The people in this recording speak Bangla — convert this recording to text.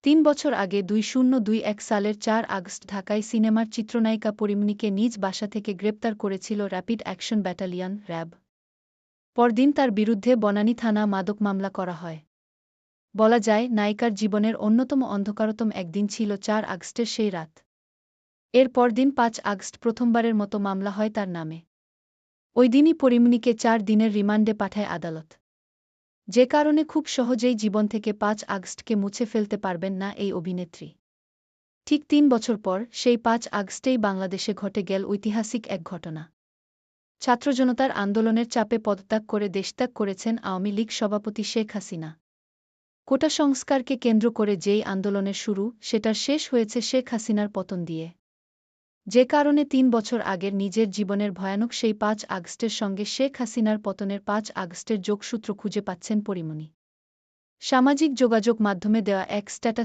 ৩ বছর আগে ২০২১ সালের ৪ আগস্ট ঢাকায় সিনেমার চিত্রনায়িকা পরীমনিকে নিজ বাসা থেকে গ্রেপ্তার করেছিল র্যাপিড অ্যাকশন ব্যাটালিয়ন র্যাব। পরদিন তার বিরুদ্ধে বনানী থানা মাদক মামলা করা হয়। বলা যায়, নায়িকার জীবনের অন্যতম অন্ধকারতম একদিন ছিল ৪ আগস্টের সেই রাত। এর পরদিন ৫ আগস্ট প্রথমবারের মতো মামলা হয় তার নামে। ওই দিনই পরীমনিকে ৪ দিনের রিমান্ডে পাঠায় আদালত। যে কারণে খুব সহজেই জীবন থেকে ৫ আগস্টকে মুছে ফেলতে পারবেন না এই অভিনেত্রী। ঠিক ৩ বছর পর সেই ৫ আগস্টেই বাংলাদেশে ঘটে গেল ঐতিহাসিক এক ঘটনা। ছাত্রজনতার আন্দোলনের চাপে পদত্যাগ করে দেশত্যাগ করেছেন আওয়ামী লীগ সভাপতি শেখ হাসিনা। কোটা সংস্কারকে কেন্দ্র করে যেই আন্দোলনের শুরু, সেটার শেষ হয়েছে শেখ হাসিনার পতন দিয়ে। যে কারণে ৩ বছর আগের নিজের জীবনের ভয়ানক সেই ৫ আগস্টের সঙ্গে শেখ হাসিনার পতনের ৫ আগস্টের যোগসূত্র খুঁজে পাচ্ছেন পরীমনি। সামাজিক যোগাযোগ মাধ্যমে দেওয়া এক স্ট্যাটাস